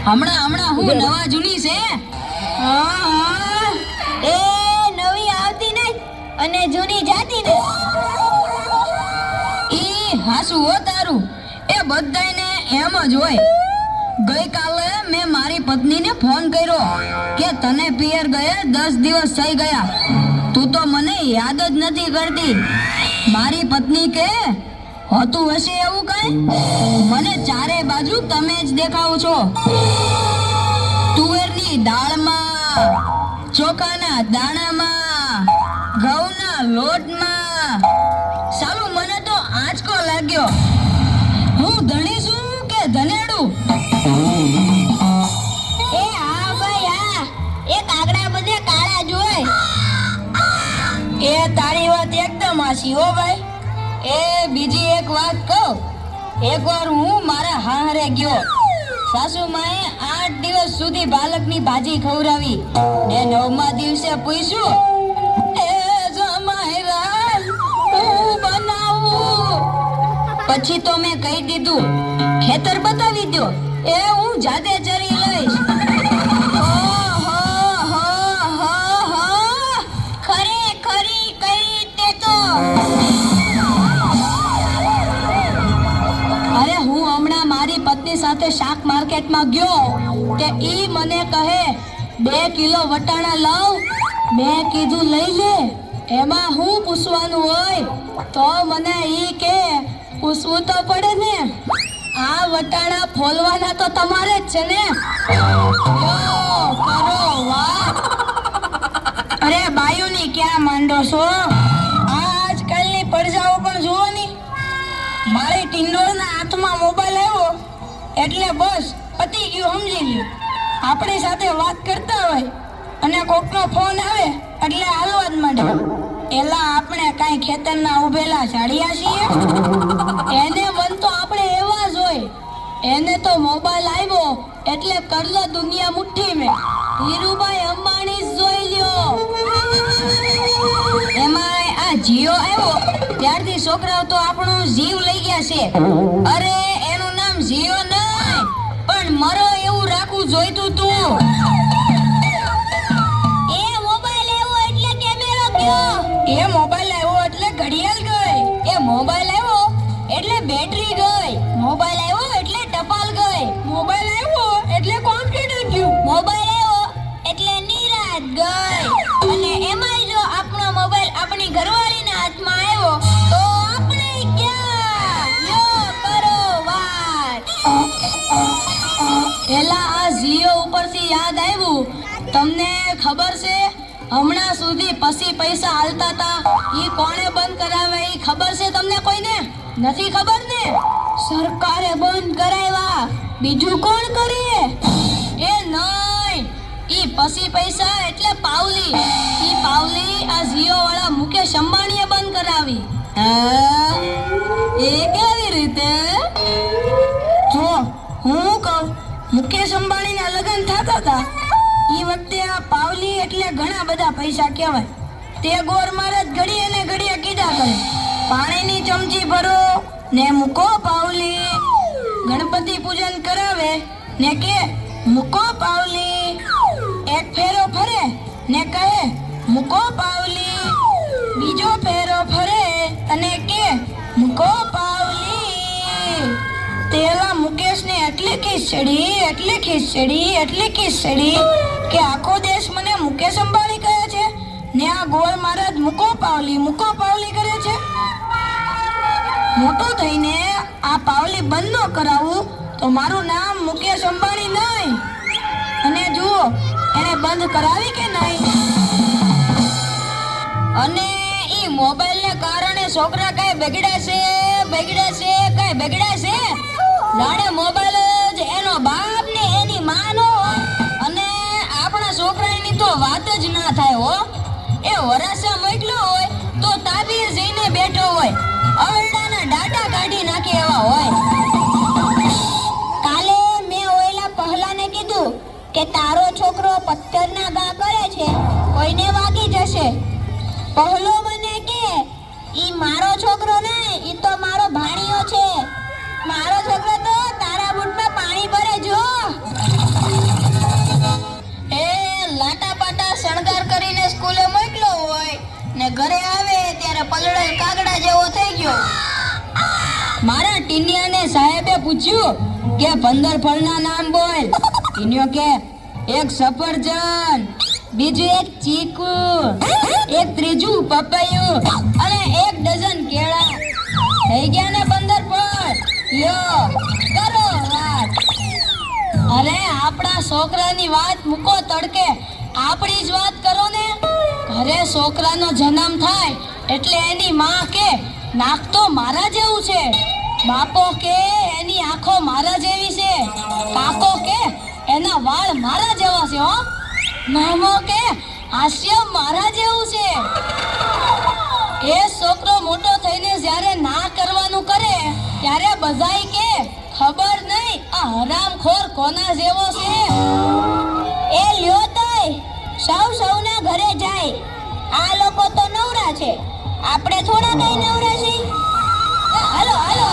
હમણાં હું નવા જૂની છે. એ નવી આવતી નહીં અને જૂની જાતી નહીં. ઈ હાસુ હો તારું. એ બધાયને એમ જ હોય. ગઈકાલે મેં મારી પત્નીને ફોન કર્યો કે તને પિયર ગયા 10 દિવસ થઈ ગયા, તું તો મને યાદ જ નથી કરતી. મારી પત્ની કે હોતું હશે એવું કઈ? મને ચારે બાજુ તમે જ દેખાવ છો. તુવેરની દાળમાં, ચોખાના દાણામાં, ઘઉંના લોટમાં. સાલું મને તો આંચકો લાગ્યો. હું ધણી છું કે ધનેડું? એ હા ભાઈ હા, એ કાગડા બધે કાળા જ હોય. એ તારી વાત એકદમ હાચી હો ભાઈ. એ બીજી એક વાત કહું. એકવાર હું મારા હાહરે ગયો. સાસુમાએ 8 દિવસ સુધી પાલકની ભાજી ખવડાવી ને 9મા દિવસે પૂછ્યું, એ જમાઈરા હું બનાવું? પછી તો મેં કહી દીધું, ખેતર બતાવી દો, એ હું જાતે ચરી લઈશ. ખરી કઈ તે તો. અરે હું હમણાં મારી પત્ની સાથે શાક માર્કેટમાં ગયો કે ઈ મને કહે 2 કિલો વટાણા લાવ. મેં કીધું લઈ લે, એમાં હું પૂછવાનું હોય? તો મને ઈ કે પૂછવું તો પડે ને, આ વટાણા ફોલવાના તો તમારે જ છે ને. યો કરો વાત. અરે બાયુની ક્યાં માંડો છો? આજકાલની પડજાઓ પણ જુઓ ની. મારી ટિંડોળના હાથમાં મોબાઈલ આવ્યો એટલે બસ પતી ગયું, સમજી લ્યો. આપણી સાથે વાત કરતા હોય અને કોકનો ફોન આવે એટલે હાલવા જ માંડે. એલા આપણે કાંઈ ખેતરના ઉભેલા ઝાડિયા છીએ? એને મન તો આપણે એવા જ હોય. એને તો મોબાઈલ આવ્યો એટલે કરલો દુનિયા મુઠ્ઠી મેં. ધીરુભાઈ અંબાણી જ જોઈ લ્યો. એમાંય આ જીઓ આવ્યો ત્યારથી છોકરાઓ તો આપણો જીવ લઈ ગયા છે. અરે એનું નામ જીઓ નહીં પણ મરો એવું રાખવું જોઈતું તું. એ મોબાઈલ આવ્યો એટલે કેમેરો ગયો. એ મોબાઈલ આવ્યો એટલે ઘડિયાળ ગઈ. એ મોબાઈલ આવ્યો એટલે બેટરી ગઈ. મોબાઈલ આવ્યો એટલે ટપાલ ગઈ. મોબાઈલ આવ્યો એટલે કોમ્પ્યુટર ગયું. મોબાઈલ આવ્યો એટલે નિરાત ગઈ. અને એમાંય જો આપણો મોબાઈલ આપણી ઘરવાળીના હાથમાં આવ્યો તો આપણે ક્યાં? યો કરો વાત. એલા આ જીઓ ઉપરથી યાદ આવ્યું, તમને ખબર છે હમણાં સુધી પછી પૈસા હાલતા હતા ઈ કોણે બંધ કરાવે? ઈ ખબર છે તમને કોઈને? નથી ખબર ને? સરકારે બંધ કરાવ્યા. બીજું કોણ કરે? એ નહીં, ઈ પછી પૈસા એટલે પાવલી. ઈ પાવલી આ જીઓ વાળા મુકેશ અંબાણીએ બંધ કરાવી. એ કેવી રીતે? જો હું કહું, મુકેશ અંબાણીના લગ્ન થતા હતા ઈ વખતે આ પાવલી એટલે ઘણા બધા પૈસા કહેવાય. તે ગોર મહારાજ ઘડીએ ને ઘડીએ કીધા કરે, પાણીની ચમચી ભરો ને મૂકો પાવલી. ગણપતિ પૂજન કરાવે ને કે મૂકો પાવલી. એક ફેરો ફરે ને કહે મૂકો પાવલી. બીજો ફેરો ફરે અને કે મૂકો પાવલી. તેલા મુકેશને એટલી ખીચડી કે આખો દેશ મને મુકેશ અંબાણી કહે છે ને આ ગોળ મહારાજ મૂકો પાવલી કરે છે. મોટો થઈને આ પાવલી બંધ ન કરાવું તો મારું નામ મુકેશ અંબાણી નહીં. અને જુઓ એને બંધ કરાવી કે નહીં. અને ઈ મોબાઈલને કારણે છોકરા કાંઈ બગડ્યા છે. જાણે મોબાઈલ જ એનો બાપ ને એની માં નો હોય. અને આપણા છોકરાની તો વાત જ ના થાય હો. એ વરાસા મોકલો હોય તો તાબીર જઈને બેઠો હોય, અરડાના ડાટા કાઢી નાખે એવા હોય. કાલે મેં ઓયલા પહેલાને કીધું કે તારો છોકરો પથ્થરના ઘા કરે છે, કોઈને વાગી જશે. પહેલો મને કે ઈ મારો છોકરો નહીં, ઈ તો મારો ભાણિયો છે. મારો છોકરો તો તારા બૂટમાં પાણી ભરે જો. પૂછ્યું કે 15 ફળના નામ બોલ. ઈન્યો કે એક સફરજન, બીજું એક ચીકુ, એક ત્રીજું પપૈયું અને 1 ડઝન કેળા. થઈ ગયા ને 15 ફળ? લ્યો કરો વાત. અરે આપણા છોકરાની વાત મૂકો તડકે, આપણી જ વાત કરો ને. ઘરે છોકરાનો જન્મ થાય એટલે એની માં કે નાક તો મારા જેવું છે, બાપો કે એની આંખો મારા જેવી છે, કાકો કે એના વાળ મારા જેવા છે, હો મામો કે હાસ્ય મારા જેવું છે. એ છોકરો મોટો થઈને જ્યારે ના કરવાનું કરે ત્યારે બધાય કે ખબર નહીં આ હરામખોર કોના જેવો છે. એ લ્યો તોય સૌ સૌના ઘરે જાય. આ લોકો તો નવરા છે, આપણે થોડા કઈ નવરા છીએ. હાલો હાલો